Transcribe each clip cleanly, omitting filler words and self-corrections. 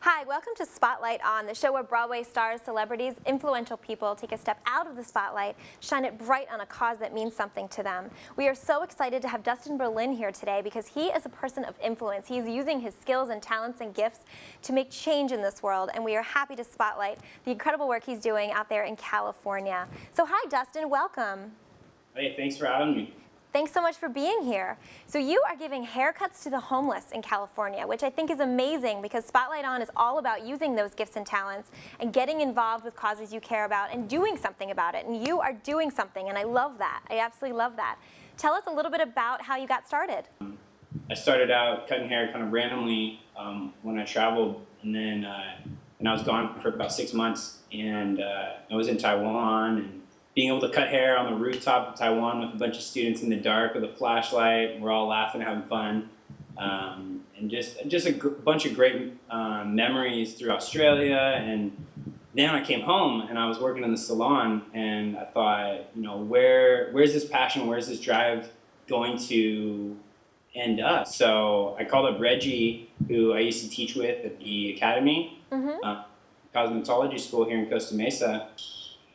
Hi, welcome to Spotlight On, the show where Broadway stars, celebrities, influential people take a step out of the spotlight, shine it bright on a cause that means something to them. We are so excited to have Dustin here today because he is a person of influence. He's using his skills and talents and gifts to make change in this world, and we are happy to spotlight the incredible work he's doing out there in California. So hi, Dustin, welcome. Hey, thanks for having me. Thanks so much for being here. So you are giving haircuts to the homeless in California, which I think is amazing because Spotlight On is all about using those gifts and talents and getting involved with causes you care about and doing something about it. And you are doing something, and I love that. I absolutely love that. Tell us a little bit about how you got started. I started out cutting hair kind of randomly when I traveled, and then I was gone for about 6 months, and I was in Taiwan, and being able to cut hair on the rooftop of Taiwan with a bunch of students in the dark with a flashlight. We're all laughing, having fun, and just a bunch of great memories through Australia. And then I came home and I was working in the salon, and I thought, you know, where's this passion, where's this drive going to end up? So I called up Reggie, who I used to teach with at the academy, cosmetology school here in Costa Mesa.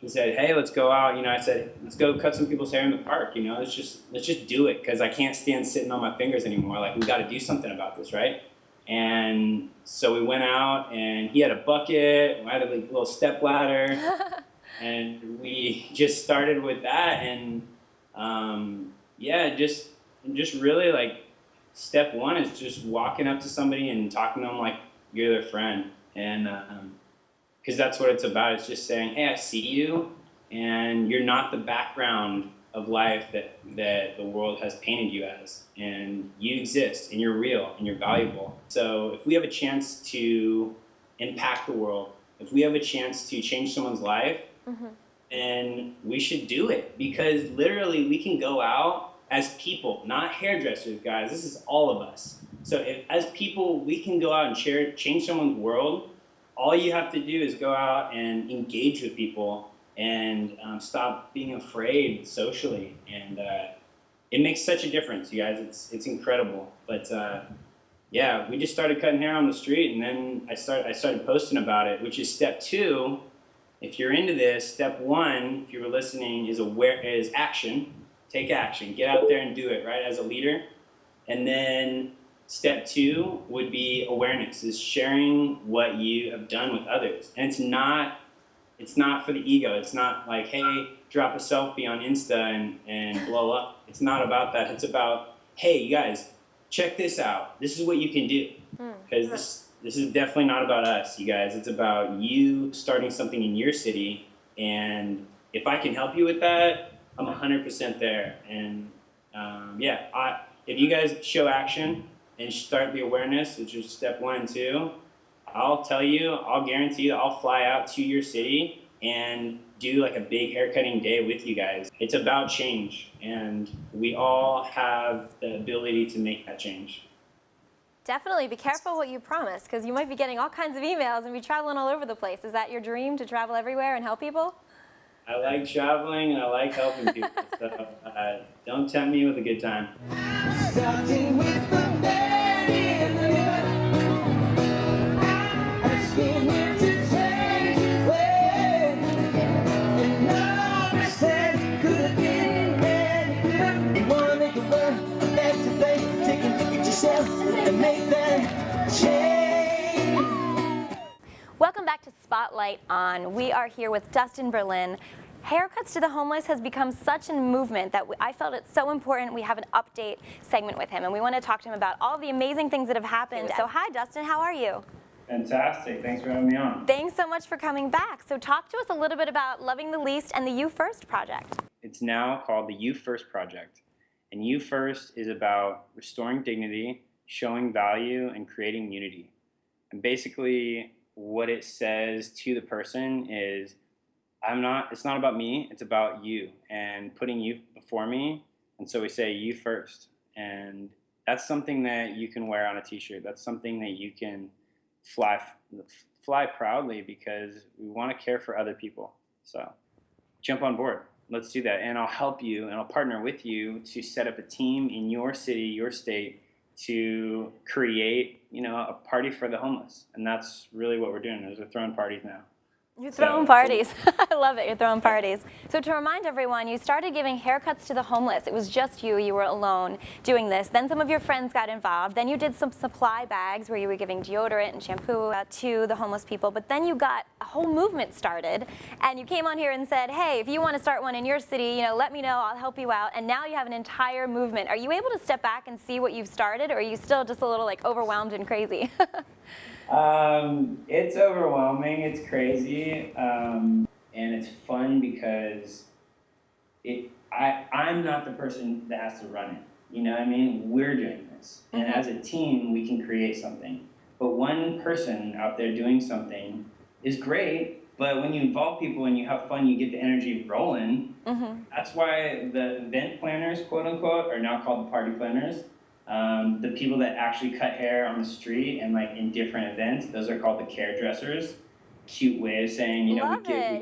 He said, "Hey, let's go out." You know, I said, "Let's go cut some people's hair in the park. You know, let's just do it because I can't stand sitting on my fingers anymore. Like, we got to do something about this, right?" And so we went out, and he had a bucket. I had a little step ladder, and we just started with that. And yeah, just really like step one is just walking up to somebody and talking to them like you're their friend, and because that's what it's about. It's just saying, hey, I see you, and you're not the background of life that the world has painted you as, and you exist, and you're real, and you're valuable. So if we have a chance to impact the world, if we have a chance to change someone's life, then we should do it, because literally we can go out as people, not hairdressers, guys. This is all of us. So as people, we can go out and change someone's world. All you have to do is go out and engage with people and stop being afraid socially. And it makes such a difference, you guys. It's incredible. But yeah, we just started cutting hair on the street, and then I started posting about it, which is step two. If you're into this, step one, if you were listening, is action. Take action. Get out there and do it, right, as a leader. And then step two would be awareness, is sharing what you have done with others. And it's not for the ego. It's not like, hey, drop a selfie on Insta and blow up. It's not about that. It's about, hey, you guys, check this out. This is what you can do. Because this is definitely not about us, you guys. It's about you starting something in your city. And if I can help you with that, I'm 100% there. And yeah, if you guys show action and start the awareness, which is step 1 and 2, I'll guarantee you I'll fly out to your city and do like a big haircutting day with you guys. It's about change, and we all have the ability to make that change. Definitely be careful what you promise, because you might be getting all kinds of emails and be traveling all over the place. Is that your dream, to travel everywhere and help people? I like traveling and I like helping people, so don't tempt me with a good time. Starting with the man in the mirror, I just came here to change his way, and now I said it could have been any clearer. You wanna make it work, that's the thing. Take a look at yourself and make that change. Welcome back to Spotlight On. We are here with Dustin. Haircuts to the homeless has become such a movement that I felt it's so important we have an update segment with him, and we want to talk to him about all the amazing things that have happened. So hi, Dustin, how are you? Fantastic, thanks for having me on. Thanks so much for coming back. So talk to us a little bit about Loving the Least and the You First project. It's now called the You First project, and You First is about restoring dignity, showing value, and creating unity. And basically what it says to the person is, it's not about me, it's about you, and putting you before me. And so we say you first. And that's something that you can wear on a t-shirt. That's something that you can fly proudly, because we want to care for other people. So jump on board. Let's do that. And I'll help you, and I'll partner with you to set up a team in your city, your state, to create, a party for the homeless. And that's really what we're doing is we're throwing parties now. You're throwing parties. I love it. You're throwing parties. So to remind everyone, you started giving haircuts to the homeless. It was just you. You were alone doing this. Then some of your friends got involved. Then you did some supply bags where you were giving deodorant and shampoo to the homeless people. But then you got a whole movement started. And you came on here and said, hey, if you want to start one in your city, let me know. I'll help you out. And now you have an entire movement. Are you able to step back and see what you've started? Or are you still just a little overwhelmed and crazy? It's overwhelming. It's crazy, and it's fun because I'm not the person that has to run it. You know what I mean? We're doing this, and as a team, we can create something. But one person out there doing something is great. But when you involve people and you have fun, you get the energy rolling. That's why the event planners, quote unquote, are now called the party planners. The people that actually cut hair on the street and in different events, those are called the care dressers. Cute way of saying, we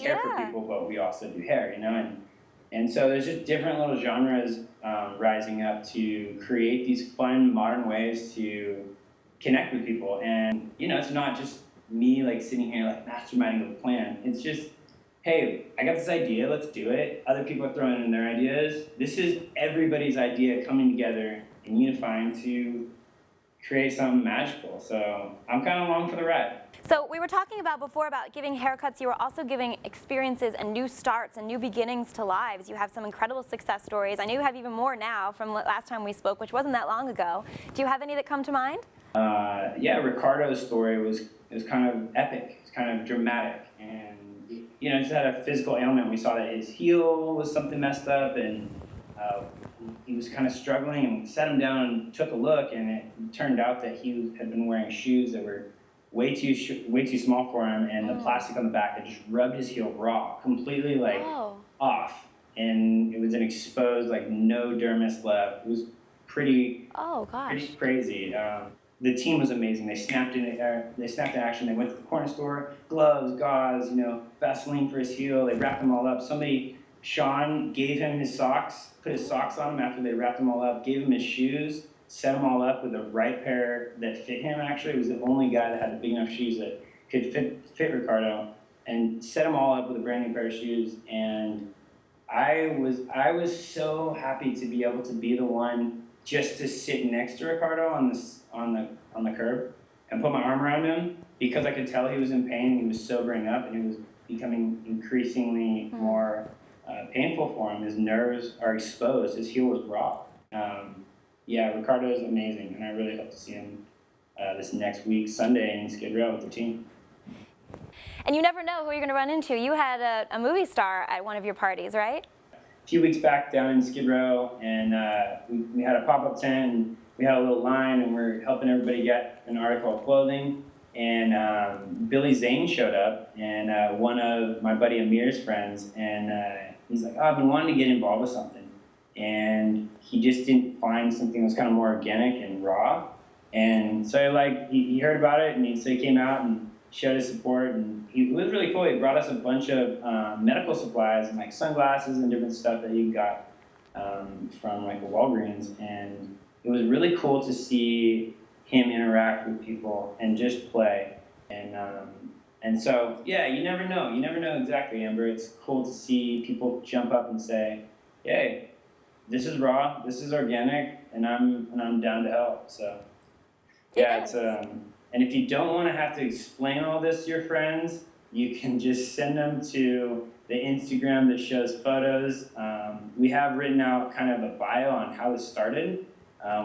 care for people, but we also do hair, and so there's just different little genres rising up to create these fun modern ways to connect with people. And it's not just me sitting here masterminding a plan. It's just, hey, I got this idea, let's do it. Other people are throwing in their ideas. This is everybody's idea coming together and unifying to create something magical. So I'm kind of along for the ride. So we were talking before about giving haircuts. You were also giving experiences and new starts and new beginnings to lives. You have some incredible success stories. I know you have even more now from last time we spoke, which wasn't that long ago. Do you have any that come to mind? Yeah, Ricardo's story was kind of epic. It's kind of dramatic. And, just had a physical ailment. We saw that his heel was something messed up, and he was kind of struggling, and we sat him down and took a look, and it turned out that he had been wearing shoes that were way too small for him, and the plastic on the back had just rubbed his heel raw, completely off, and it was an exposed no dermis left. It was pretty crazy. The team was amazing. They snapped in action. They went to the corner store, gloves, gauze, Vaseline for his heel. They wrapped them all up. Sean gave him his socks, put his socks on him after they wrapped them all up, gave him his shoes, set them all up with the right pair that fit him. Actually, he was the only guy that had the big enough shoes that could fit Ricardo, and set them all up with a brand new pair of shoes. And I was so happy to be able to be the one just to sit next to Ricardo on the curb and put my arm around him, because I could tell he was in pain and he was sobering up, and it was becoming increasingly more painful for him. His nerves are exposed. His heel was raw. Yeah, Ricardo is amazing, and I really hope to see him this next week, Sunday, in Skid Row with the team. And you never know who you're going to run into. You had a movie star at one of your parties, right? A few weeks back down in Skid Row, and we had a pop-up tent, and we had a little line, and we're helping everybody get an article of clothing. And Billy Zane showed up, and one of my buddy Amir's friends, and he's like, I've been wanting to get involved with something. And he just didn't find something that was kind of more organic and raw. And so he heard about it, and so he came out and showed his support, and it was really cool. He brought us a bunch of medical supplies and sunglasses and different stuff that he got from a Walgreens. And it was really cool to see him interact with people and just play. And so, yeah, you never know. You never know exactly, Amber. It's cool to see people jump up and say, hey, this is raw, this is organic, and I'm down to help. So, yeah, it's and if you don't want to have to explain all this to your friends, you can just send them to the Instagram that shows photos. We have written out kind of a bio on how this started.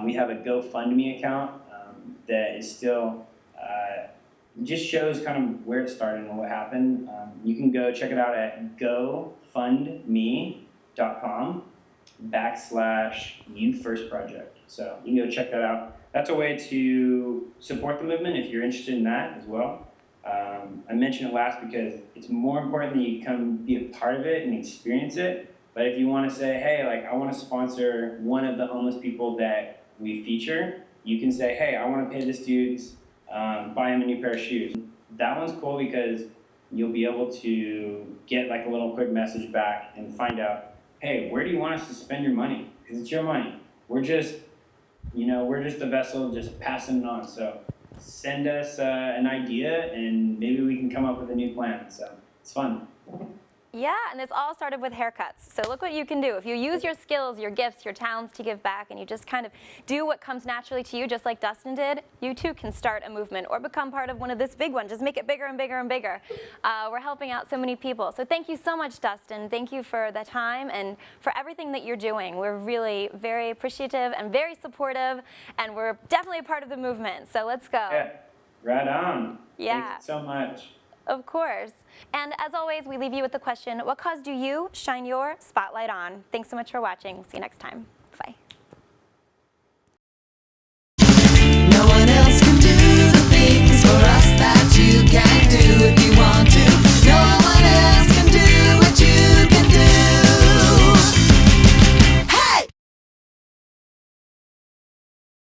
We have a GoFundMe account that is still just shows kind of where it started and what happened. You can go check it out at gofundme.com/YouFirstProject. So you can go check that out. That's a way to support the movement if you're interested in that as well. I mentioned it last because it's more important that you come be a part of it and experience it. But if you want to say, hey, I want to sponsor one of the homeless people that we feature, you can say, hey, I want to pay this dude, buy him a new pair of shoes. That one's cool because you'll be able to get a little quick message back and find out, hey, where do you want us to spend your money? Because it's your money. We're just we're just a vessel just passing it on. So send us an idea and maybe we can come up with a new plan. So it's fun. Yeah, and this all started with haircuts. So look what you can do. If you use your skills, your gifts, your talents to give back, and you just kind of do what comes naturally to you, just like Dustin did, you too can start a movement or become part of one of this big one. Just make it bigger and bigger and bigger. We're helping out so many people. So thank you so much, Dustin. Thank you for the time and for everything that you're doing. We're really very appreciative and very supportive, and we're definitely a part of the movement. So let's go. Yeah, right on. Yeah. Thanks so much. Of course. And as always, we leave you with the question, what cause do you shine your spotlight on? Thanks so much for watching. See you next time.